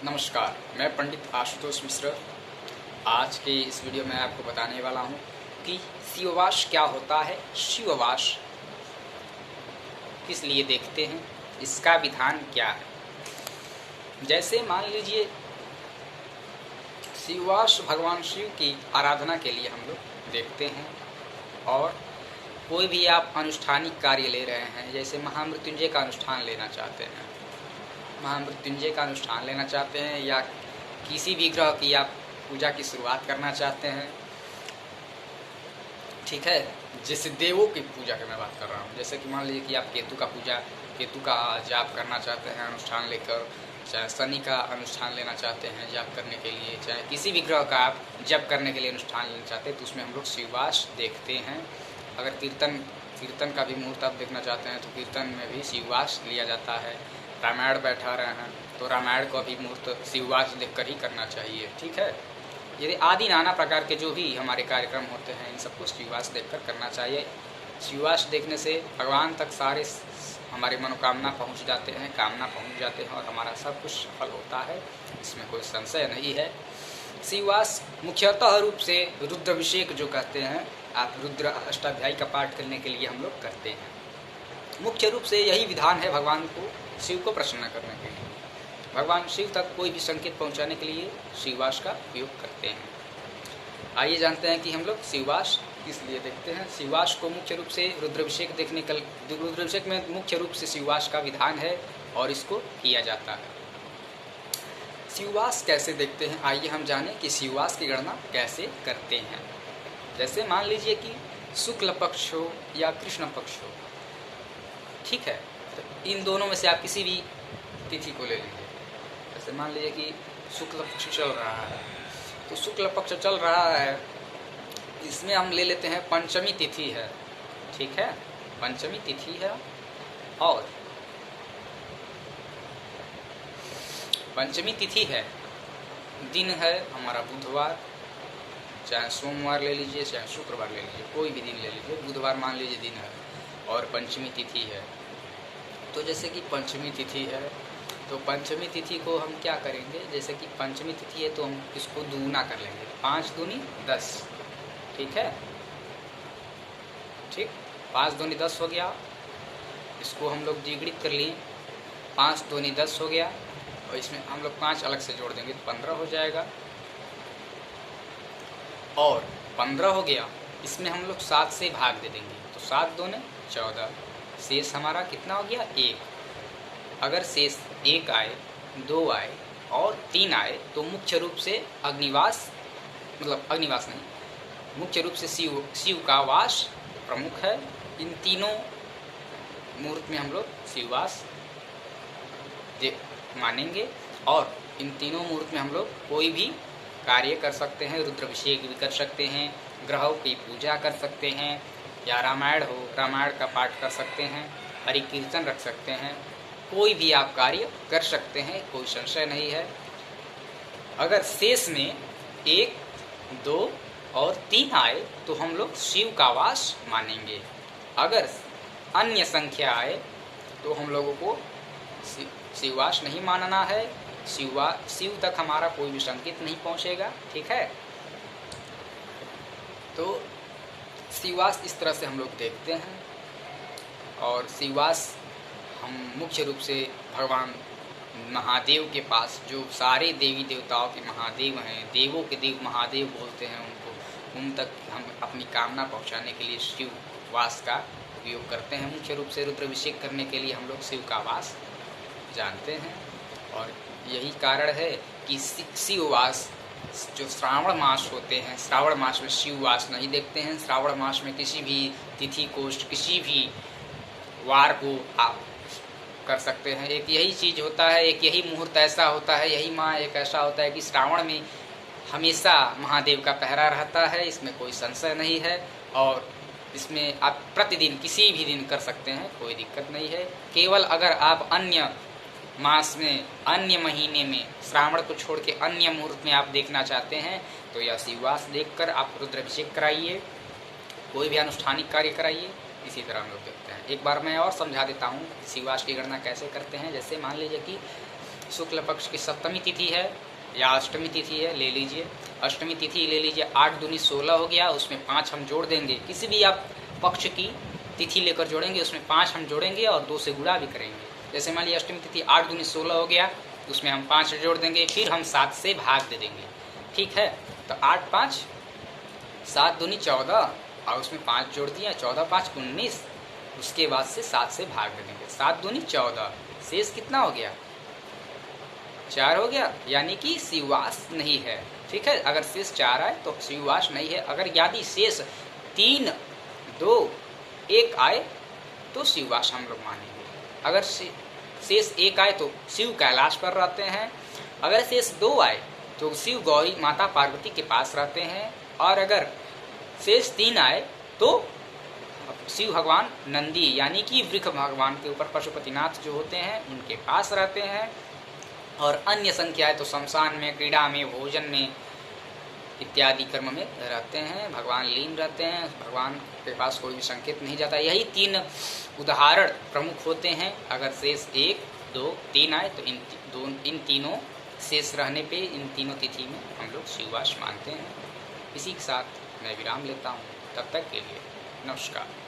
नमस्कार, मैं पंडित आशुतोष मिश्र। आज के इस वीडियो में आपको बताने वाला हूँ कि शिववास क्या होता है, शिववास किस लिए देखते हैं, इसका विधान क्या है। जैसे मान लीजिए शिववास भगवान शिव की आराधना के लिए हम लोग देखते हैं, और कोई भी आप अनुष्ठानिक कार्य ले रहे हैं, जैसे महामृत्युंजय का अनुष्ठान लेना चाहते हैं, महामृत्युंजय का अनुष्ठान लेना चाहते हैं, या किसी भी ग्रह की आप पूजा की शुरुआत करना चाहते हैं, ठीक है। जैसे देवों की पूजा की मैं बात कर रहा हूँ, जैसे कि मान लीजिए कि आप केतु का जाप करना चाहते हैं अनुष्ठान लेकर, चाहे शनि का अनुष्ठान लेना चाहते हैं जाप करने के लिए, चाहे किसी भी ग्रह का आप जप करने के लिए अनुष्ठान लेना चाहते हैं, तो उसमें हम लोग शिववास देखते हैं। अगर कीर्तन का भी मुहूर्त आप देखना चाहते हैं तो कीर्तन में भी शिववास लिया जाता है। रामायण बैठा रहे हैं तो रामायण का भी मुहूर्त शिववास देखकर ही करना चाहिए, ठीक है। यदि आदि नाना प्रकार के जो भी हमारे कार्यक्रम होते हैं, इन सबको शिववास देखकर करना चाहिए। शिववास देखने से भगवान तक सारे हमारे मनोकामना पहुंच जाते हैं, कामना पहुंच जाते हैं, और हमारा सब कुछ सफल होता है, इसमें कोई संशय नहीं है। शिववास मुख्यतः रूप से रुद्राभिषेक जो कहते हैं, आप रुद्र अष्टाध्यायी का पाठ करने के लिए हम लोग करते हैं। मुख्य रूप से यही विधान है भगवान को, शिव को प्रसन्न करने के लिए, भगवान शिव तक कोई भी संकेत पहुंचाने के लिए शिववास का उपयोग करते हैं। आइए जानते हैं कि हम लोग शिववास किस लिए देखते हैं। शिववास को मुख्य रूप से रुद्राभिषेक में मुख्य रूप से शिववास का विधान है और इसको किया जाता है। शिववास कैसे देखते हैं, आइए हम जानें कि शिववास की गणना कैसे करते हैं। जैसे मान लीजिए कि शुक्ल पक्ष हो या कृष्ण पक्ष हो, ठीक है, तो इन दोनों में से आप किसी भी तिथि को ले लीजिए। जैसे मान लीजिए कि शुक्ल पक्ष चल रहा है, तो शुक्ल पक्ष चल रहा है, इसमें हम ले लेते हैं पंचमी तिथि है, ठीक है, पंचमी तिथि है, और पंचमी तिथि है, दिन है हमारा बुधवार, चाहे सोमवार ले लीजिए चाहे शुक्रवार ले लीजिए, कोई भी दिन ले लीजिए, बुधवार मान लीजिए दिन है और पंचमी तिथि है। तो जैसे कि पंचमी तिथि है, तो पंचमी तिथि को हम क्या करेंगे, जैसे कि पंचमी तिथि है तो हम इसको दुगुना कर लेंगे, 5 दूनी 10, ठीक है, ठीक, 5 दूनी 10 हो गया, इसको हम लोग द्विगुणित कर लिए, 5 दूनी 10 हो गया, और इसमें हम लोग 5 अलग से जोड़ देंगे तो 15 हो जाएगा, और 15 हो गया, इसमें हम लोग 7 से भाग दे देंगे, तो 7 दूने 14, शेष हमारा कितना हो गया 1। अगर शेष 1 आए, 2 आए और 3 आए तो मुख्य रूप से अग्निवास नहीं, मुख्य रूप से शिव का वास प्रमुख है। इन तीनों मुहूर्त में हम लोग शिववास मानेंगे, और इन तीनों मुहूर्त में हम लोग कोई भी कार्य कर सकते हैं, रुद्राभिषेक भी कर सकते हैं, ग्रहों की पूजा कर सकते हैं, या रामायण हो रामायण का पाठ कर सकते हैं, हरि कीर्तन रख सकते हैं, कोई भी आप कार्य कर सकते हैं, कोई संशय नहीं है। अगर शेष में 1, 2 और 3 आए तो हम लोग शिव का वास मानेंगे। अगर अन्य संख्या आए तो हम लोगों को शिववास नहीं मानना है, शिव तक हमारा कोई भी संकेत नहीं पहुंचेगा, ठीक है। तो शिववास इस तरह से हम लोग देखते हैं, और शिववास हम मुख्य रूप से भगवान महादेव के पास, जो सारे देवी देवताओं के महादेव हैं, देवों के देव महादेव बोलते हैं उनको, उन तक हम अपनी कामना पहुंचाने के लिए शिववास का उपयोग करते हैं। मुख्य रूप से रुद्राभिषेक करने के लिए हम लोग शिव का वास जानते हैं, और यही कारण है कि शिववास जो श्रावण मास होते हैं, श्रावण मास में शिववास नहीं देखते हैं। श्रावण मास में किसी भी तिथि को, किसी भी वार को आप कर सकते हैं। एक यही चीज़ होता है, एक यही मुहूर्त ऐसा होता है, यही माह एक ऐसा होता है कि श्रावण में हमेशा महादेव का पहरा रहता है, इसमें कोई संशय नहीं है, और इसमें आप प्रतिदिन किसी भी दिन कर सकते हैं, कोई दिक्कत नहीं है। केवल अगर आप अन्य मास में, अन्य महीने में, श्रावण को छोड़ के अन्य मुहूर्त में आप देखना चाहते हैं तो यह शिववास देखकर आप रुद्राभिषेक कराइए, कोई भी अनुष्ठानिक कार्य कराइए, इसी तरह हम लोग देखते हैं। एक बार मैं और समझा देता हूँ शिववास की गणना कैसे करते हैं। जैसे मान लीजिए कि शुक्ल पक्ष की सप्तमी तिथि है या अष्टमी तिथि है, ले लीजिए। अष्टमी तिथि ले लीजिए, 8 दूनी 16 हो गया, उसमें 5 हम जोड़ देंगे। किसी भी आप पक्ष की तिथि लेकर जोड़ेंगे, उसमें 5 हम जोड़ेंगे और 2 से गुणा भी करेंगे। जैसे मान लीजिए अष्टमी तिथि 8 दूनी 16 हो गया, उसमें हम 5 जोड़ देंगे, फिर हम 7 से भाग दे देंगे। ठीक है, तो 8 5 7 दूनी 14 और उसमें 5 जोड़ दिया, 14 5 19। उसके बाद से 7 से भाग दे देंगे। 7 दूनी 14, शेष कितना हो गया? 4 हो गया, यानी कि शिवास नहीं है। ठीक है, अगर शेष 4 आए तो शिवास नहीं है। अगर यदि शेष 3 2 1 आए तो शिववास हम लोग मानेंगे। अगर शेष 1 आए तो शिव कैलाश पर रहते हैं। अगर शेष 2 आए तो शिव गौरी माता पार्वती के पास रहते हैं। और अगर शेष 3 आए तो शिव भगवान नंदी यानी कि वृक्ष भगवान के ऊपर पशुपतिनाथ जो होते हैं उनके पास रहते हैं। और अन्य संख्या है तो शमशान में, क्रीड़ा में, भोजन में इत्यादि कर्म में रहते हैं। भगवान लीन रहते हैं, भगवान के पास कोई भी संकेत नहीं जाता। यही 3 उदाहरण प्रमुख होते हैं। अगर शेष 1 2 3 आए तो इन तीनों शेष रहने पे इन तीनों तिथि में हम लोग शिववास मानते हैं। इसी के साथ मैं विराम लेता हूँ। तब तक के लिए नमस्कार।